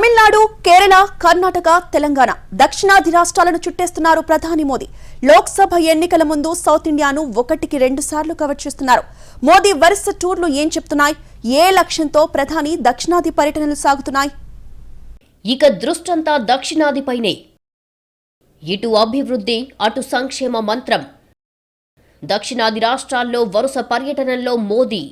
తమిళనాడు, కేరళ, కర్ణాటక, తెలంగాణ దక్షిణాది రాష్ట్రాలను చుట్టేస్తున్నారు ప్రధాని మోదీ. లోక్సభ ఎన్నికల ముందు సౌత్ ఇండియాను 1-2 సార్లు కవర్ చేస్తున్నారు. మోదీ వరుస టూర్లు ఏం చెప్తున్నాయి? ఏ లక్ష్యంతో ప్రధాని దక్షిణాది పర్యటనలు సాగుతున్నాయి? ఇక దృష్టంతా దక్షిణాదిపైనే. ఇటు అభివృద్ధి, అటు సంక్షేమ మంత్రం. దక్షిణాది రాష్ట్రాల్లో వరుస పర్యటనల్లో మోదీ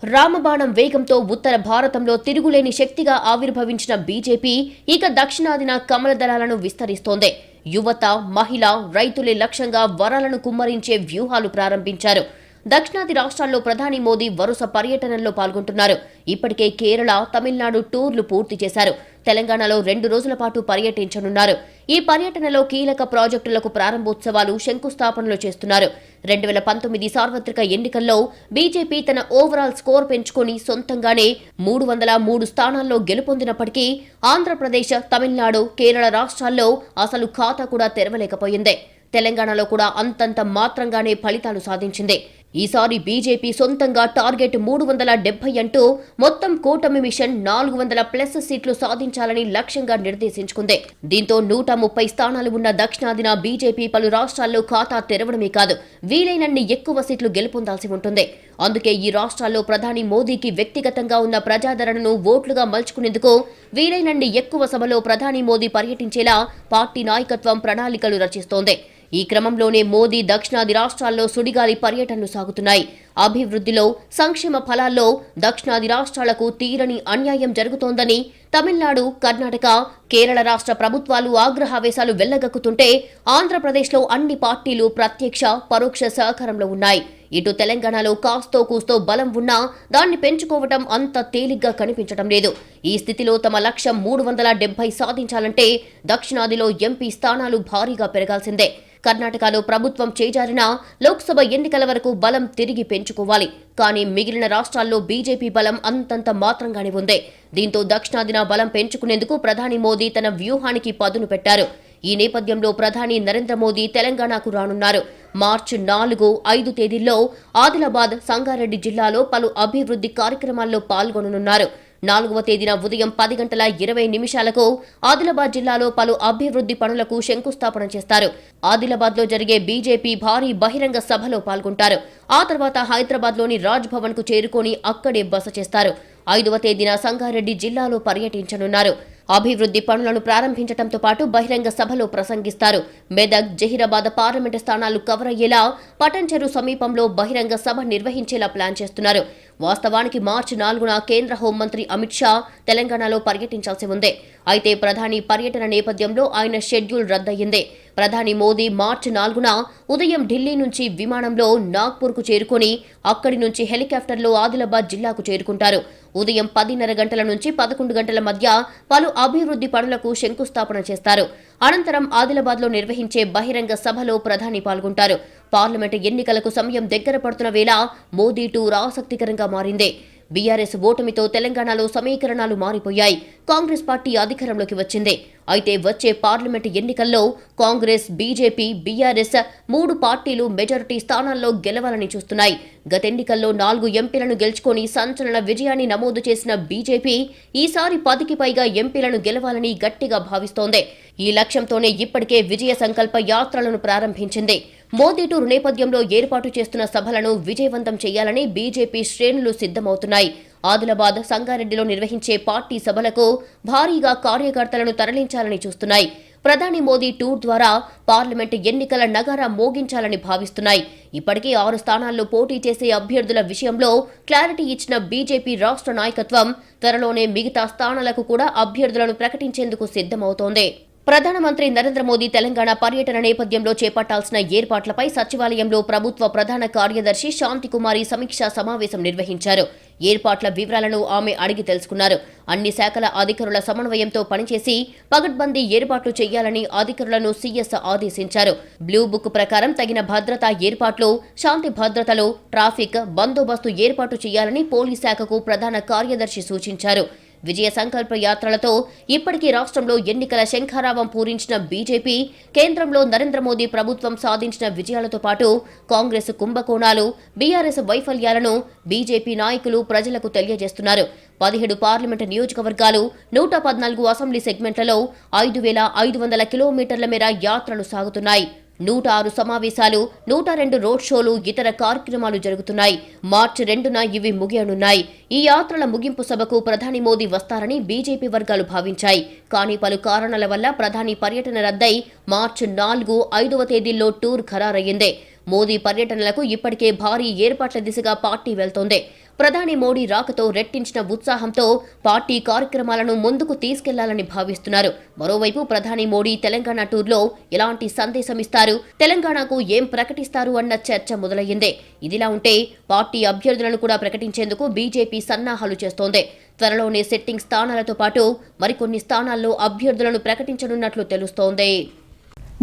రామబాణం వేగంతో ఉత్తర భారతంలో తిరుగులేని శక్తిగా ఆవిర్భవించిన బీజేపీ ఇక దక్షిణాదిన కమల దళాలను విస్తరిస్తోంది. యువత, మహిళ, రైతులే లక్ష్యంగా వరాలను కుమ్మరించే వ్యూహాలు ప్రారంభించారు. దక్షిణాది రాష్ట్రాల్లో ప్రధాని మోదీ వరుస పర్యటనల్లో పాల్గొంటున్నారు. ఇప్పటికే కేరళ, తమిళనాడు టూర్లు పూర్తి చేశారు. తెలంగాణలో 2 రోజుల పాటు పర్యటించనున్నారు. ఈ పర్యటనలో కీలక ప్రాజెక్టులకు ప్రారంభోత్సవాలు, శంకుస్థాపనలు చేస్తున్నారు. 2019 సార్వత్రిక ఎన్నికల్లో బీజేపీ తన ఓవరాల్ స్కోర్ పెంచుకొని సొంతంగానే 303 స్థానాల్లో గెలుపొందినప్పటికీ ఆంధ్రప్రదేశ్, తమిళనాడు, కేరళ రాష్ట్రాల్లో అసలు ఖాతా కూడా తెరవలేకపోయింది. తెలంగాణలో కూడా అంతంత మాత్రంగానే ఫలితాలు సాధించింది. ఈసారి బీజేపీ సొంతంగా టార్గెట్ 370 అంటూ మొత్తం కూటమి మిషన్ 400+ సీట్లు సాధించాలని లక్ష్యంగా నిర్దేశించుకుంది. దీంతో 130 స్థానాలు ఉన్న దక్షిణాదిన బీజేపీ పలు రాష్ట్రాల్లో ఖాతా తెరవడమే కాదు, వీలైనన్ని ఎక్కువ సీట్లు గెలుపొందాల్సి ఉంటుంది. అందుకే ఈ రాష్ట్రాల్లో ప్రధాని మోదీకి వ్యక్తిగతంగా ఉన్న ప్రజాదరణను ఓట్లుగా మలుచుకునేందుకు వీలైనన్ని ఎక్కువ సభలో ప్రధాని మోదీ పర్యటించేలా పార్టీ నాయకత్వం ప్రణాళికలు రచిస్తోంది. ఈ క్రమంలోనే మోదీ దక్షిణాది రాష్ట్రాల్లో సుడిగాలి పర్యటనలు సాగుతున్నాయి. అభివృద్ధిలో, సంక్షేమ ఫలాల్లో దక్షిణాది రాష్ట్రాలకు తీరని అన్యాయం జరుగుతోందని తమిళనాడు, కర్ణాటక, కేరళ రాష్ట్ర ప్రభుత్వాలు ఆగ్రహావేశాలు వెళ్లగక్కుతుంటే ఆంధ్రప్రదేశ్లో అన్ని పార్టీలు ప్రత్యక్ష, పరోక్ష సహకారంలో ఉన్నాయి. ఇటు తెలంగాణలో కాస్తో కూస్తో బలం ఉన్నా దాన్ని పెంచుకోవటం అంత తేలిగ్గా కనిపించడం లేదు. ఈ స్థితిలో తమ లక్ష్యం 370 సాధించాలంటే దక్షిణాదిలో ఎంపీ స్థానాలు భారీగా పెరగాల్సిందే. కర్ణాటకలో ప్రభుత్వం చేజారిన లోక్సభ ఎన్నికల వరకు బలం తిరిగి పెంచుకోవాలి. కానీ మిగిలిన రాష్ట్రాల్లో బీజేపీ బలం అంతంత మాత్రంగానే ఉంది. దీంతో దక్షిణాదిన బలం పెంచుకునేందుకు ప్రధాని మోదీ తన వ్యూహానికి పదును పెట్టారు. ఈ నేపథ్యంలో ప్రధాని నరేంద్ర మోదీ తెలంగాణకు రానున్నారు. మార్చి 4, 5 తేదీల్లో ఆదిలాబాద్, సంగారెడ్డి జిల్లాలో పలు అభివృద్ధి కార్యక్రమాల్లో పాల్గొననున్నారు. 4వ తేదీన ఉదయం 10:20 ఆదిలాబాద్ జిల్లాలో పలు అభివృద్ధి పనులకు శంకుస్థాపన చేస్తారు. ఆదిలాబాద్లో జరిగే బీజేపీ భారీ బహిరంగ సభలో పాల్గొంటారు. ఆ తర్వాత హైదరాబాద్లోని రాజ్ భవన్ కు చేరుకొని అక్కడే బస చేస్తారు. 5వ తేదీన సంగారెడ్డి జిల్లాలో పర్యటించనున్నారు. అభివృద్ధి పనులను ప్రారంభించడంతో పాటు బహిరంగ సభలో ప్రసంగిస్తారు. మెదక్, జహీరాబాద్ పార్లమెంటు స్థానాలు కవర్ అయ్యేలా పటంచెరు సమీపంలో బహిరంగ సభ నిర్వహించేలా ప్లాన్ చేస్తున్నారు. వాస్తవానికి మార్చి 4న కేంద్ర హోంమంత్రి అమిత్ షా తెలంగాణలో పర్యటించాల్సి ఉంది. అయితే ప్రధాని పర్యటన నేపథ్యంలో ఆయన షెడ్యూల్ రద్దయింది. ప్రధాని మోదీ మార్చి 4న ఉదయం ఢిల్లీ నుంచి విమానంలో నాగ్పూర్కు చేరుకొని అక్కడి నుంచి హెలికాప్టర్లో ఆదిలాబాద్ జిల్లాకు చేరుకుంటారు. ఉదయం 10:30 గంటల నుంచి 11 గంటల మధ్య పలు అభివృద్ధి పనులకు శంకుస్థాపన చేస్తారు. అనంతరం ఆదిలాబాద్లో నిర్వహించే బహిరంగ సభలో ప్రధాని పాల్గొంటారు. పార్లమెంటు ఎన్నికలకు సమయం దగ్గర పడుతున్న వేళ మోదీ టూర్ ఆసక్తికరంగా మారింది. బీఆర్ఎస్ ఓటమితో తెలంగాణలో సమీకరణాలు మారిపోయాయి. కాంగ్రెస్ పార్టీ అధికారంలోకి వచ్చింది. అయితే వచ్చే పార్లమెంటు ఎన్నికల్లో కాంగ్రెస్, బీజేపీ, బీఆర్ఎస్ 3 పార్టీలు మెజారిటీ స్థానాల్లో గెలవాలని చూస్తున్నాయి. గత ఎన్నికల్లో 4 ఎంపీలను గెలుచుకొని సంచలన విజయాన్ని నమోదు చేసిన బీజేపీ ఈసారి 10కి పైగా ఎంపీలను గెలవాలని గట్టిగా భావిస్తోంది. ఈ లక్ష్యంతోనే ఇప్పటికే విజయ సంకల్ప యాత్రలను ప్రారంభించింది. మోదీ టూర్ నేపథ్యంలో ఏర్పాటు చేస్తున్న సభలను విజయవంతం చేయాలని బీజేపీ శ్రేణులు సిద్ధమవుతున్నాయి. ఆదిలాబాద్, సంగారెడ్డిలో నిర్వహించే పార్టీ సభలకు భారీగా కార్యకర్తలను తరలించాలని చూస్తున్నాయి. ప్రధాని మోదీ టూర్ ద్వారా పార్లమెంటు ఎన్నికల నగారా మోగించాలని భావిస్తున్నాయి. ఇప్పటికే 6 స్థానాల్లో పోటీ చేసే అభ్యర్థుల విషయంలో క్లారిటీ ఇచ్చిన బీజేపీ రాష్ట్ర నాయకత్వం త్వరలోనే మిగతా స్థానాలకు కూడా అభ్యర్థులను ప్రకటించేందుకు సిద్ధమవుతోంది. ప్రధానమంత్రి నరేంద్ర మోదీ తెలంగాణ పర్యటన నేపథ్యంలో చేపట్టాల్సిన ఏర్పాట్లపై సచివాలయంలో ప్రభుత్వ ప్రధాన కార్యదర్శి శాంతికుమారి సమీక్షా సమావేశం నిర్వహించారు. ఏర్పాట్ల వివరాలను ఆమె అడిగి తెలుసుకున్నారు. అన్ని శాఖల అధికారుల సమన్వయంతో పనిచేసి పగడ్బందీ ఏర్పాట్లు చేయాలని అధికారులను సీఎస్ ఆదేశించారు. బ్లూ బుక్ ప్రకారం తగిన భద్రతా ఏర్పాట్లు, శాంతి భద్రతలు, ట్రాఫిక్ బందోబస్తు ఏర్పాటు చేయాలని పోలీస్ శాఖకు ప్రధాన కార్యదర్శి సూచించారు. విజయ సంకల్ప యాత్రలతో ఇప్పటికీ రాష్ట్రంలో ఎన్నికల శంఖారావం పూరించిన బీజేపీ కేంద్రంలో నరేంద్ర మోదీ ప్రభుత్వం సాధించిన విజయాలతో పాటు కాంగ్రెస్ కుంభకోణాలు, బీఆర్ఎస్ వైఫల్యాలను బీజేపీ నాయకులు ప్రజలకు తెలియజేస్తున్నారు. 17 పార్లమెంటు నియోజకవర్గాలు, 114 అసెంబ్లీ సెగ్మెంట్లలో 5,500 కిలోమీటర్ల మేర యాత్రలు సాగుతున్నాయి. 106 సమావేశాలు, 102 రోడ్ షోలు, ఇతర కార్యక్రమాలు జరుగుతున్నాయి. మార్చి 2న ఇవి ముగియనున్నాయి. ఈ యాత్రల ముగింపు సభకు ప్రధాని మోదీ వస్తారని బీజేపీ వర్గాలు భావించాయి. కానీ పలు కారణాల వల్ల ప్రధాని పర్యటన రద్దై మార్చి 4, 5వ తేదీల్లో టూర్ ఖరారయ్యింది. మోదీ పర్యటనలకు ఇప్పటికే భారీ ఏర్పాట్ల దిశగా పార్టీ వెళ్తోంది. ప్రధాని మోడీ రాకతో రెట్టించిన ఉత్సాహంతో పార్టీ కార్యక్రమాలను ముందుకు తీసుకెళ్లాలని భావిస్తున్నారు. మరోవైపు ప్రధాని మోడీ తెలంగాణ టూర్లో ఎలాంటి సందేశం ఇస్తారు, తెలంగాణకు ఏం ప్రకటిస్తారు అన్న చర్చ మొదలయ్యింది. ఇదిలా ఉంటే పార్టీ అభ్యర్థులను కూడా ప్రకటించేందుకు బీజేపీ సన్నాహాలు చేస్తోంది. త్వరలోనే సిట్టింగ్ స్థానాలతో పాటు మరికొన్ని స్థానాల్లో అభ్యర్థులను ప్రకటించనున్నట్లు తెలుస్తోంది.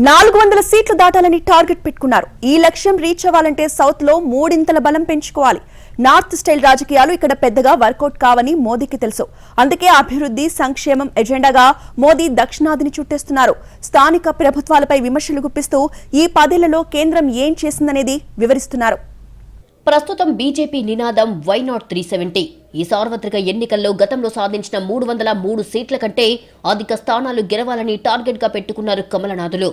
400 సీట్లు దాటాలని టార్గెట్ పెట్టుకున్నారు. ఈ లక్ష్యం రీచ్ అవ్వాలంటే సౌత్ లో 3 బలం పెంచుకోవాలి. నార్త్ స్టైల్ రాజకీయాలు ఇక్కడ పెద్దగా వర్కౌట్ కావని మోదీకి తెలుసు. అందుకే అభివృద్ధి, సంక్షేమం ఎజెండాగా మోదీ దక్షిణాదిని చుట్టేస్తున్నారు. స్థానిక ప్రభుత్వాలపై విమర్శలు గుప్పిస్తూ ఈ 10 ఏళ్లలో కేంద్రం ఏం చేసిందనేది వివరిస్తున్నారు. ప్రస్తుతం బీజేపీ నినాదం వై నాట్ 370. ఈ సార్వత్రిక ఎన్నికల్లో గతంలో సాధించిన 303 సీట్ల కంటే అధిక స్థానాలు గెలవాలని టార్గెట్ గా పెట్టుకున్నారు కమలనాథులు.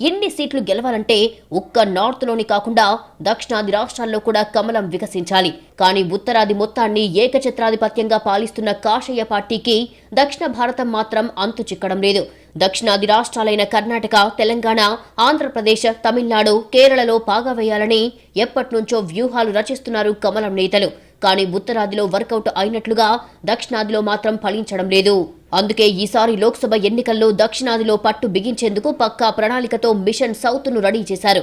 ఎన్ని సీట్లు గెలవాలంటే ఒక్క నార్త్లోని కాకుండా దక్షిణాది రాష్ట్రాల్లో కూడా కమలం వికసించాలి. కానీ ఉత్తరాది మొత్తాన్ని ఏకఛత్రాధిపత్యంగా పాలిస్తున్న కాషాయ పార్టీకి దక్షిణ భారతం మాత్రం అంతు చిక్కడం లేదు. దక్షిణాది రాష్ట్రాలైన కర్ణాటక, తెలంగాణ, ఆంధ్రప్రదేశ్, తమిళనాడు, కేరళలో పాగా వేయాలని ఎప్పటినుంచో వ్యూహాలు రచిస్తున్నారు కమలం నేతలు. కానీ ఉత్తరాదిలో వర్కౌట్ అయినట్లుగా దక్షిణాదిలో మాత్రం ఫలించడం లేదు. అందుకే ఈసారి లోక్సభ ఎన్నికల్లో దక్షిణాదిలో పట్టు బిగించేందుకు పక్కా ప్రణాళికతో మిషన్ సౌత్ను రెడీ చేశారు.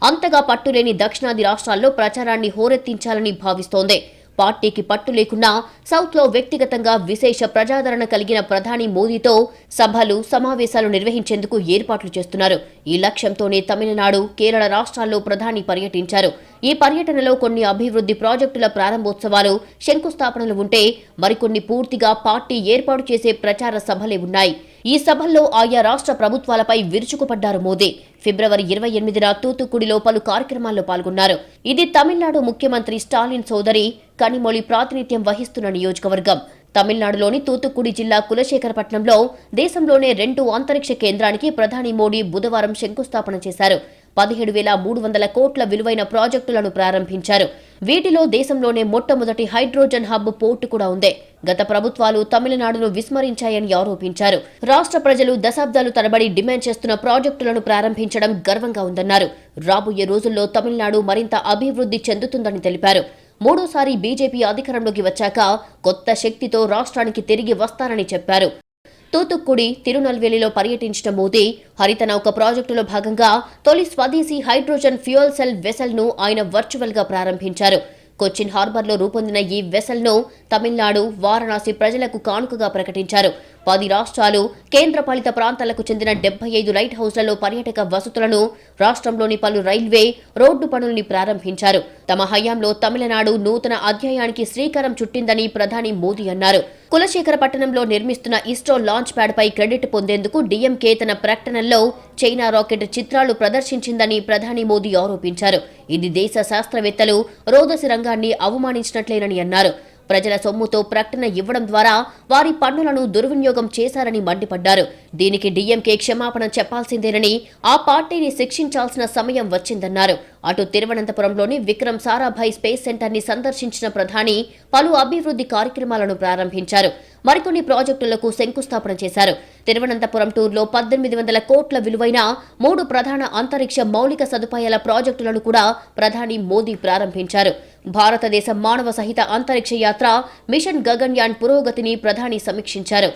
అంతగా పట్టులేని దక్షిణాది రాష్ట్రాల్లో ప్రచారాన్ని హోరెత్తించాలని భావిస్తోంది. పార్టీకి పట్టు లేకున్నా సౌత్లో వ్యక్తిగతంగా విశేష ప్రజాదరణ కలిగిన ప్రధాని మోదీతో సభలు, సమావేశాలు నిర్వహించేందుకు ఏర్పాట్లు చేస్తున్నారు. ఈ లక్ష్యంతోనే తమిళనాడు, కేరళ రాష్ట్రాల్లో ప్రధాని పర్యటించారు. ఈ పర్యటనలో కొన్ని అభివృద్ధి ప్రాజెక్టుల ప్రారంభోత్సవాలు, శంకుస్థాపనలు ఉంటే మరికొన్ని పూర్తిగా పార్టీ ఏర్పాటు చేసే ప్రచార సభలే ఉన్నాయి. ఈ సభల్లో ఆయా రాష్ట్ర ప్రభుత్వాలపై విరుచుకుపడ్డారు మోదీ. ఫిబ్రవరి 28న తూతుక్కుడిలో పలు కార్యక్రమాల్లో పాల్గొన్నారు. ఇది తమిళనాడు ముఖ్యమంత్రి స్టాలిన్ సోదరి కనిమొళి ప్రాతినిధ్యం వహిస్తున్న నియోజకవర్గం. తమిళనాడులోని తూతుక్కుడి జిల్లా కులశేఖరపట్నంలో దేశంలోనే 2 అంతరిక్ష కేంద్రానికి ప్రధాని మోడీ బుధవారం శంకుస్థాపన చేశారు. 17,300 కోట్ల విలువైన ప్రాజెక్టులను ప్రారంభించారు. వీటిలో దేశంలోనే మొట్టమొదటి హైడ్రోజన్ హబ్ పోర్టు కూడా ఉంది. గత ప్రభుత్వాలు తమిళనాడును విస్మరించాయని ఆరోపించారు. రాష్ట్ర ప్రజలు దశాబ్దాలు తరబడి డిమాండ్ చేస్తున్న ప్రాజెక్టులను ప్రారంభించడం గర్వంగా ఉందన్నారు. రాబోయే రోజుల్లో తమిళనాడు మరింత అభివృద్ధి చెందుతుందని తెలిపారు. మూడోసారి బీజేపీ అధికారంలోకి వచ్చాక కొత్త శక్తితో రాష్ట్రానికి తిరిగి వస్తారని చెప్పారు. తూతుక్కుడి, తిరునల్వేలిలో పర్యటించిన మోదీ హరిత నౌక ప్రాజెక్టులో భాగంగా తొలి స్వదేశీ హైడ్రోజన్ ఫ్యూయల్ సెల్ వెసల్ను ఆయన వర్చువల్ గా ప్రారంభించారు. కొచ్చిన్ హార్బర్లో రూపొందిన ఈ వెసల్ను తమిళనాడు, వారణాసి ప్రజలకు కానుకగా ప్రకటించారు. 10 రాష్ట్రాలు, కేంద్రపాలిత ప్రాంతాలకు చెందిన 75 లైట్ హౌస్లలో పర్యాటక వసతులను, రాష్ట్రంలోని పలు రైల్వే, రోడ్డు పనుల్ని ప్రారంభించారు. తమ హయాంలో తమిళనాడు నూతన అధ్యాయానికి శ్రీకారం చుట్టిందని ప్రధాని మోదీ అన్నారు. కులశేఖరపట్నంలో నిర్మిస్తున్న ఇస్రో లాంచ్ ప్యాడ్ పై క్రెడిట్ పొందేందుకు డీఎంకే తన ప్రకటనల్లో చైనా రాకెట్ చిత్రాలు ప్రదర్శించిందని ప్రధాని మోదీ ఆరోపించారు. ఇది దేశ శాస్త్రవేత్తలు, రోదసి రంగాన్ని అవమానించినట్లేనని అన్నారు. ప్రజల సొమ్ముతో ప్రకటన ఇవ్వడం ద్వారా వారి పన్నులను దుర్వినియోగం చేశారని మండిపడ్డారు. దీనికి డీఎంకే క్షమాపణ చెప్పాల్సిందేనని, ఆ పార్టీని శిక్షించాల్సిన సమయం వచ్చిందన్నారు. అటు తిరువనంతపురంలోని విక్రమ్ సారాభాయ్ స్పేస్ సెంటర్ని సందర్శించిన ప్రధాని పలు అభివృద్ధి కార్యక్రమాలను ప్రారంభించారు. మరికొన్ని ప్రాజెక్టులకు శంకుస్థాపన చేశారు. తిరువనంతపురం టూర్లో 1800 కోట్ల విలువైన 3 ప్రధాన అంతరిక్ష మౌలిక సదుపాయాల ప్రాజెక్టులను కూడా ప్రధాని మోదీ ప్రారంభించారు. భారతదేశ మానవ సహిత అంతరిక్ష యాత్ర మిషన్ గగన్యాన్ పురోగతిని ప్రధాని సమీక్షించారు.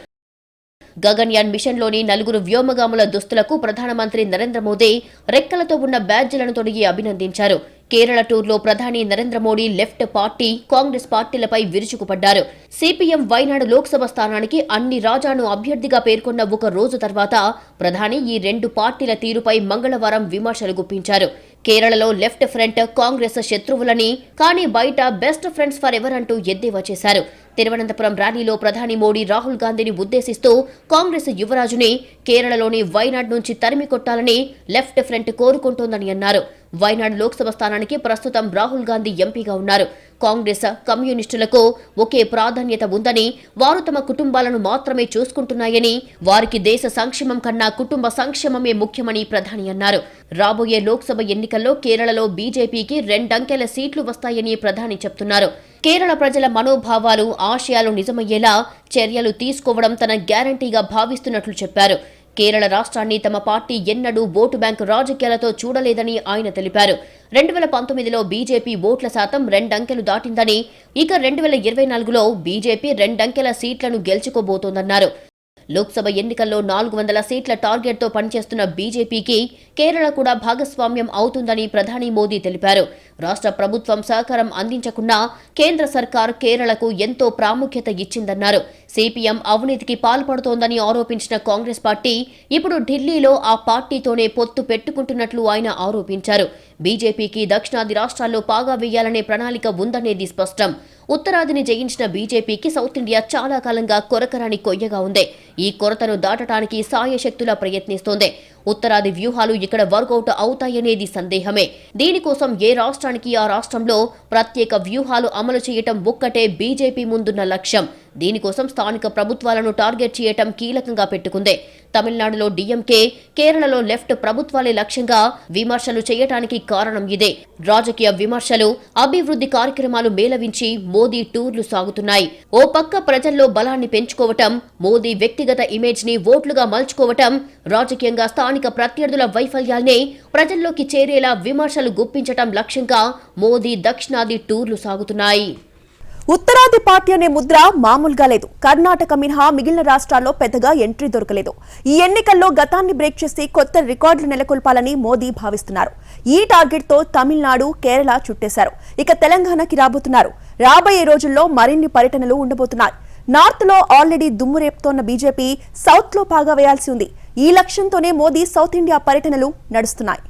గగన్యాన్ మిషన్లోని 4 వ్యోమగాముల దుస్తులకు ప్రధానమంత్రి నరేంద్ర మోదీ రెక్కలతో ఉన్న బ్యాడ్జీలను తొడిగి అభినందించారు. కేరళ టూర్లో ప్రధాని నరేంద్ర మోడీ లెఫ్ట్ పార్టీ, కాంగ్రెస్ పార్టీలపై విరుచుకుపడ్డారు. సిపిఎం వైనాడు లోక్సభ స్థానానికి అన్ని రాజాను అభ్యర్థిగా పేర్కొన్న ఒక రోజు తర్వాత ప్రధాని ఈ 2 పార్టీల తీరుపై మంగళవారం విమర్శలు గుప్పించారు. కేరళలో లెఫ్ట్ ఫ్రంట్, కాంగ్రెస్ శత్రువులని, కానీ బయట బెస్ట్ ఫ్రెండ్స్ ఫర్ ఎవర్ అంటూ ఎద్దేవా చేశారు. తిరువనంతపురం ర్యాలీలో ప్రధాని మోడీ రాహుల్ గాంధీని ఉద్దేశిస్తూ కాంగ్రెస్ యువరాజుని కేరళలోని వైనాడ్ నుంచి తరిమి కొట్టాలని లెఫ్ట్ ఫ్రంట్ కోరుకుంటోందని అన్నారు. వైనాడ్ లోక్సభ స్థానానికి ప్రస్తుతం రాహుల్ గాంధీ ఎంపీగా ఉన్నారు. కాంగ్రెస్ కమ్యూనిస్టులకు ఒకే ప్రాధాన్యత ఉందని, వారు తమ కుటుంబాలను మాత్రమే చూసుకుంటున్నాయని, వారికి దేశ సంక్షేమం కన్నా కుటుంబ సంక్షేమమే ముఖ్యమని ప్రధాని అన్నారు. రాబోయే లోక్సభ ఎన్నికల్లో కేరళలో బీజేపీకి 2 అంకెల సీట్లు వస్తాయని ప్రధాని చెప్తున్నారు. కేరళ ప్రజల మనోభావాలు, ఆశయాలు నిజమయ్యేలా చర్యలు తీసుకోవడం తన గ్యారంటీగా భావిస్తున్నట్లు చెప్పారు. కేరళ రాష్ట్రాన్ని తమ పార్టీ ఎన్నడూ ఓటు బ్యాంకు రాజకీయాలతో చూడలేదని ఆయన తెలిపారు. 2019లో బీజేపీ ఓట్ల శాతం 2 అంకెలు దాటిందని, ఇక 2024లో బీజేపీ 2 అంకెల సీట్లను గెలుచుకోబోతోందన్నారు. లోక్సభ ఎన్నికల్లో 400 సీట్ల టార్గెట్తో పనిచేస్తున్న బీజేపీకి కేరళ కూడా భాగస్వామ్యం అవుతుందని ప్రధాని మోదీ తెలిపారు. రాష్ట్ర ప్రభుత్వం సహకారం అందించకున్నా కేంద్ర సర్కార్ కేరళకు ఎంతో ప్రాముఖ్యత ఇచ్చిందన్నారు. సిపిఎం అవినీతికి పాల్పడుతోందని ఆరోపించిన కాంగ్రెస్ పార్టీ ఇప్పుడు ఢిల్లీలో ఆ పార్టీతోనే పొత్తు పెట్టుకుంటున్నట్లు ఆయన ఆరోపించారు. బీజేపీకి దక్షిణాది రాష్ట్రాల్లో పాగా వేయాలనే ప్రణాళిక ఉందనేది స్పష్టం. ఉత్తరాదిని జయించిన బీజేపీకి సౌత్ ఇండియా చాలా కాలంగా కొరకరాని కొయ్యగా ఉంది. ఈ కొరతను దాటడానికి సాయశక్తులా ప్రయత్నిస్తోంది. ఉత్తరాది వ్యూహాలు ఇక్కడ వర్కౌట్ అవుతాయనేది సందేహమే. దీనికోసం ఏ రాష్ట్రానికి ఆ రాష్ట్రంలో ప్రత్యేక వ్యూహాలు అమలు చేయటం ఒక్కటే బీజేపీ ముందున్న లక్ష్యం. దీనికోసం స్థానిక ప్రభుత్వాలను టార్గెట్ చేయటం కీలకంగా పెట్టుకుంది. తమిళనాడులో డీఎంకే, కేరళలో లెఫ్ట్ ప్రభుత్వాలే లక్ష్యంగా విమర్శలు చేయటానికి కారణం ఇదే. రాజకీయ విమర్శలు, అభివృద్ధి కార్యక్రమాలు మేళవించి మోదీ టూర్లు సాగుతున్నాయి. ఓ పక్క ప్రజల్లో బలాన్ని పెంచుకోవటం, మోదీ వ్యక్తిగత ఇమేజ్ ని ఓట్లుగా మలుచుకోవటం, రాజకీయంగా స్థానిక ప్రత్యర్థుల వైఫల్యాల్ని ప్రజల్లోకి చేరేలా విమర్శలు గుప్పించటం లక్ష్యంగా మోదీ దక్షిణాది టూర్లు సాగుతున్నాయి. ఉత్తరాది పార్టీ అనే ముద్ర మామూలుగా లేదు. కర్ణాటక మినహా మిగిలిన రాష్ట్రాల్లో పెద్దగా ఎంట్రీ దొరకలేదు. ఈ ఎన్నికల్లో గతాన్ని బ్రేక్ చేసి కొత్త రికార్డులు నెలకొల్పాలని మోదీ భావిస్తున్నారు. ఈ టార్గెట్తో తమిళనాడు, కేరళ చుట్టేశారు. ఇక తెలంగాణకి రాబోతున్నారు. రాబోయే రోజుల్లో మరిన్ని పర్యటనలు ఉండబోతున్నాయి. నార్త్ లో ఆల్రెడీ దుమ్ము రేపుతోన్న బీజేపీ సౌత్ లో పాగా వేయాల్సి ఉంది. ఈ లక్ష్యంతోనే మోదీ సౌత్ ఇండియా పర్యటనలు నడుస్తున్నాయి.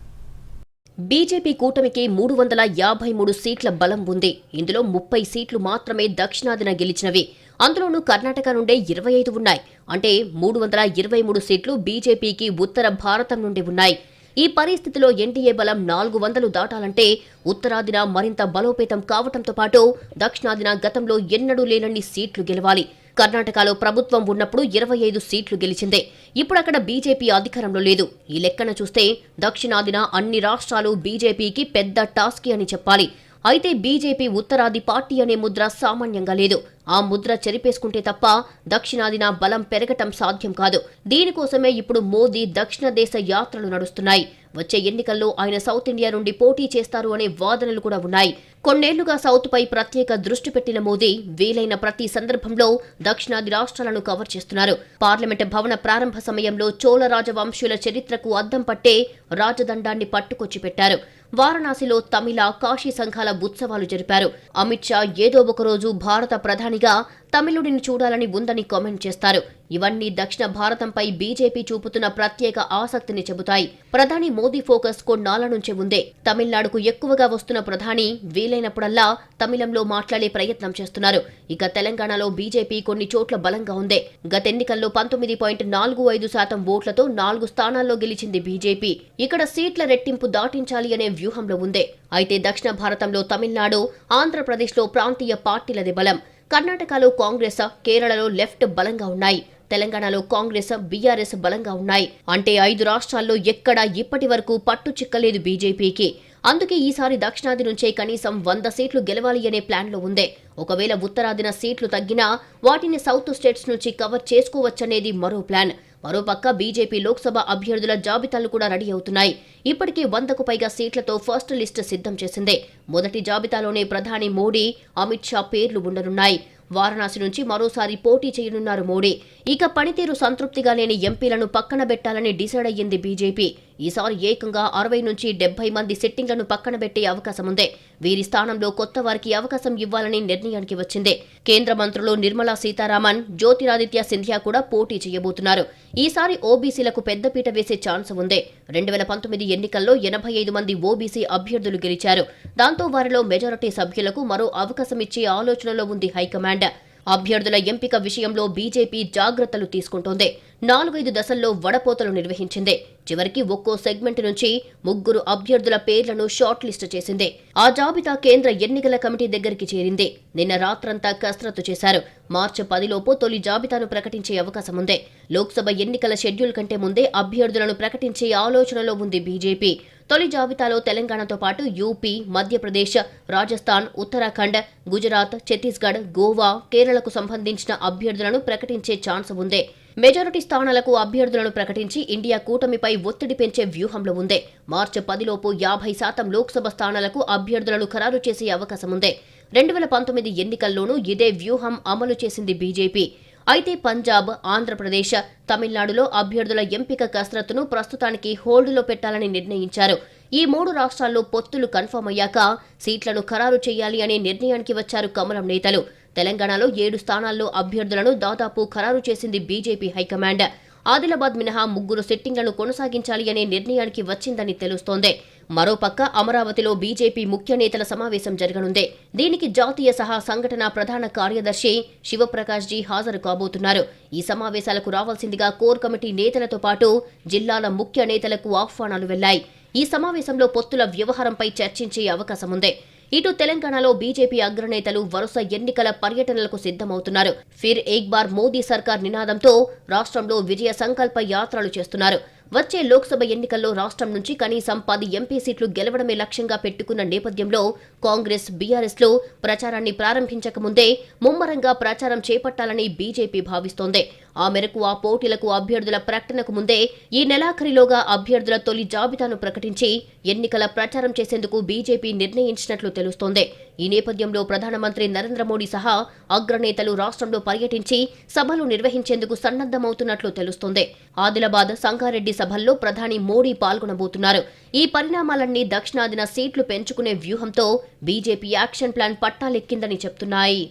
బీజేపీ కూటమికి 353 సీట్ల బలం ఉంది. ఇందులో 30 సీట్లు మాత్రమే దక్షిణాదిన గెలిచినవి. అందులోనూ కర్ణాటక నుండే 25 ఉన్నాయి. అంటే 323 సీట్లు బీజేపీకి ఉత్తర భారతం నుండి ఉన్నాయి. ఈ పరిస్థితిలో ఎన్డీఏ బలం 400 దాటాలంటే ఉత్తరాదిన మరింత బలోపేతం కావటంతో పాటు దక్షిణాదిన గతంలో ఎన్నడూ లేనన్ని సీట్లు గెలవాలి. కర్ణాటకలో ప్రభుత్వం ఉన్నప్పుడు 25 సీట్లు గెలిచిందే. ఇప్పుడు అక్కడ బీజేపీ అధికారంలో లేదు. ఈ లెక్కన చూస్తే దక్షిణాదిన అన్ని రాష్ట్రాలు బీజేపీకి పెద్ద టాస్కీ అని చెప్పాలి. అయితే బీజేపీ ఉత్తరాది పార్టీ అనే ముద్ర సామాన్యంగా లేదు. ఆ ముద్ర చెరిపేసుకుంటే తప్ప దక్షిణాదిన బలం పెరగటం సాధ్యం కాదు. దీనికోసమే ఇప్పుడు మోదీ దక్షిణ దేశ యాత్రలు నడుస్తున్నాయి. వచ్చే ఎన్నికల్లో ఆయన సౌత్ ఇండియా నుండి పోటీ చేస్తారు అనే వాదనలు కూడా ఉన్నాయి. కొన్నేళ్లుగా సౌత్ పై ప్రత్యేక దృష్టి పెట్టిన మోదీ వీలైన ప్రతి సందర్భంలో దక్షిణాది రాష్ట్రాలను కవర్ చేస్తున్నారు. పార్లమెంట్ భవన ప్రారంభ సమయంలో చోళ రాజవంశీయుల చరిత్రకు అద్దం పట్టే రాజదండాన్ని పట్టుకొచ్చి పెట్టారు. వారణాసిలో తమిళ, కాశీ సంఘాల ఉత్సవాలు జరిపారు. అమిత్ షా ఏదో ఒకరోజు భారత ప్రధానిగా తమిళుడిని చూడాలని ఉందని కామెంట్ చేస్తారు. ఇవన్నీ దక్షిణ భారతంపై బీజేపీ చూపుతున్న ప్రత్యేక ఆసక్తిని చెబుతాయి. ప్రధాని మోదీ ఫోకస్ కొన్నాళ్ల నుంచే ఉందే. తమిళనాడుకు ఎక్కువగా వస్తున్న ప్రధాని వీలైనప్పుడల్లా తమిళంలో మాట్లాడే ప్రయత్నం చేస్తున్నారు. ఇక తెలంగాణలో బీజేపీ కొన్ని చోట్ల బలంగా ఉంది. గత ఎన్నికల్లో 19.45% ఓట్లతో 4 స్థానాల్లో గెలిచింది బీజేపీ. ఇక్కడ సీట్ల రెట్టింపు దాటించాలి అనే వ్యూహంలో ఉంది. అయితే దక్షిణ భారతంలో తమిళనాడు, ఆంధ్రప్రదేశ్లో ప్రాంతీయ పార్టీలదే బలం. కర్ణాటకలో కాంగ్రెస్, కేరళలో లెఫ్ట్ బలంగా ఉన్నాయి. తెలంగాణలో కాంగ్రెస్, బీఆర్ఎస్ బలంగా ఉన్నాయి. అంటే 5 రాష్ట్రాల్లో ఎక్కడా ఇప్పటి వరకు పట్టు చిక్కలేదు బీజేపీకి. అందుకే ఈసారి దక్షిణాది నుంచే కనీసం 100 సీట్లు గెలవాలి అనే ప్లాన్లో ఉంది. ఒకవేళ ఉత్తరాదిన సీట్లు తగ్గినా వాటిని సౌత్ స్టేట్స్ నుంచి కవర్ చేసుకోవచ్చనేది మరో ప్లాన్. మరోపక్క బీజేపీ లోక్సభ అభ్యర్థుల జాబితాలు కూడా రెడీ అవుతున్నాయి. ఇప్పటికే 100కు పైగా సీట్లతో ఫస్ట్ లిస్ట్ సిద్ధం చేసింది. మొదటి జాబితాలోనే ప్రధాని మోడీ, అమిత్ షా పేర్లు ఉండనున్నాయి. వారణాసి నుంచి మరోసారి పోటీ చేయనున్నారు మోడీ. ఇక పనితీరు సంతృప్తిగా లేని ఎంపీలను పక్కన పెట్టాలని డిసైడ్ అయ్యింది బీజేపీ. ఈసారి ఏకంగా 60 నుంచి 70 మంది సిట్టింగ్లను పక్కన పెట్టే అవకాశం ఉంది. వీరి స్థానంలో కొత్త వారికి అవకాశం ఇవ్వాలని నిర్ణయానికి వచ్చింది. కేంద్ర మంత్రులు నిర్మలా సీతారామన్, జ్యోతిరాదిత్య సింధియా కూడా పోటీ చేయబోతున్నారు. ఈసారి ఓబీసీలకు పెద్దపీట వేసే ఛాన్స్ ఉంది. 2019 ఎన్నికల్లో 85 మంది ఓబీసీ అభ్యర్థులు గెలిచారు. దాంతో వారిలో మెజారిటీ సభ్యులకు మరో అవకాశం ఇచ్చే ఆలోచనలో ఉంది హైకమాండ్. అభ్యర్థుల ఎంపిక విషయంలో బీజేపీ జాగ్రత్తలు తీసుకుంటోంది. 4-5 దశల్లో వడపోతలు నిర్వహించింది. చివరికి ఒక్కో సెగ్మెంట్ నుంచి 3 అభ్యర్థుల పేర్లను షార్ట్ లిస్ట్ చేసింది. ఆ జాబితా కేంద్ర ఎన్నికల కమిటీ దగ్గరికి చేరింది. నిన్న రాత్రంతా కసరత్తు చేశారు. మార్చి 10లోపు తొలి జాబితాను ప్రకటించే అవకాశం ఉంది. లోక్సభ ఎన్నికల షెడ్యూల్ కంటే ముందే అభ్యర్థులను ప్రకటించే ఆలోచనలో ఉంది బీజేపీ. తొలి జాబితాలో తెలంగాణతో పాటు యూపీ, మధ్యప్రదేశ్, రాజస్థాన్, ఉత్తరాఖండ్, గుజరాత్, ఛత్తీస్గఢ్, గోవా, కేరళకు సంబంధించిన అభ్యర్థులను ప్రకటించే ఛాన్స్ ఉంది. మెజారిటీ స్థానాలకు అభ్యర్థులను ప్రకటించి ఇండియా కూటమిపై ఒత్తిడి పెంచే వ్యూహంలో ఉంది. మార్చి 10లోపు 50% లోక్సభ స్థానాలకు అభ్యర్థులను ఖరారు చేసే అవకాశం ఉంది. 2019 ఎన్నికల్లోనూ ఇదే వ్యూహం అమలు చేసింది బీజేపీ. అయితే పంజాబ్, ఆంధ్రప్రదేశ్, తమిళనాడులో అభ్యర్థుల ఎంపిక కసరత్తును ప్రస్తుతానికి హోల్డ్లో పెట్టాలని నిర్ణయించారు. ఈ 3 రాష్ట్రాల్లో పొత్తులు కన్ఫర్మ్ అయ్యాక సీట్లను ఖరారు చేయాలి అనే నిర్ణయానికి వచ్చారు కమలం నేతలు. తెలంగాణలో 7 స్థానాల్లో అభ్యర్థులను దాదాపు ఖరారు చేసింది బీజేపీ హైకమాండ్. ఆదిలాబాద్ మినహా 3 సిట్టింగ్లను కొనసాగించాలి అనే నిర్ణయానికి వచ్చిందని తెలుస్తోంది. మరోపక్క అమరావతిలో బీజేపీ ముఖ్య నేతల సమావేశం జరగనుంది. దీనికి జాతీయ సహా సంఘటన ప్రధాన కార్యదర్శి శివప్రకాష్ జీ హాజరు కాబోతున్నారు. ఈ సమావేశాలకు రావాల్సిందిగా కోర్ కమిటీ నేతలతో పాటు జిల్లాల ముఖ్య నేతలకు ఆహ్వానాలు వెళ్లాయి. ఈ సమావేశంలో పొత్తుల వ్యవహారంపై చర్చించే అవకాశం ఉంది. ఇటు తెలంగాణలో బీజేపీ అగ్రనేతలు వరుస ఎన్నికల పర్యటనలకు సిద్ధమవుతున్నారు. ఫిర్ ఏక్ బార్ మోదీ సర్కార్ నినాదంతో రాష్ట్రంలో విజయ సంకల్ప యాత్రలు చేస్తున్నారు. వచ్చే లోక్సభ ఎన్నికల్లో రాష్ట్రం నుంచి కనీసం 10 ఎంపీ సీట్లు గెలవడమే లక్ష్యంగా పెట్టుకున్న నేపథ్యంలో కాంగ్రెస్, బీఆర్ఎస్లు ప్రచారాన్ని ప్రారంభించకముందే ముమ్మరంగా ప్రచారం చేపట్టాలని బీజేపీ భావిస్తోంది. ఆ మేరకు ఆ పోటీలకు అభ్యర్థుల ప్రకటనకు ముందే ఈ నెలాఖరిలోగా అభ్యర్థుల తొలి జాబితాను ప్రకటించి ఎన్నికల ప్రచారం చేసేందుకు బీజేపీ నిర్ణయించినట్లు తెలుస్తోంది. ఈ నేపథ్యంలో ప్రధానమంత్రి నరేంద్ర మోడీ సహా అగ్రనేతలు రాష్ట్రంలో పర్యటించి సభలు నిర్వహించేందుకు సన్నద్దమవుతున్నట్లు తెలుస్తోంది. ఆదిలాబాద్, సంగారెడ్డి సభల్లో ప్రధాని మోడీ పాల్గొనబోతున్నారు. ఈ పరిణామాలన్నీ దక్షిణాదిన సీట్లు పెంచుకునే వ్యూహంతో బీజేపీ యాక్షన్ ప్లాన్ పట్టాలెక్కిందని చెప్తున్నాయి.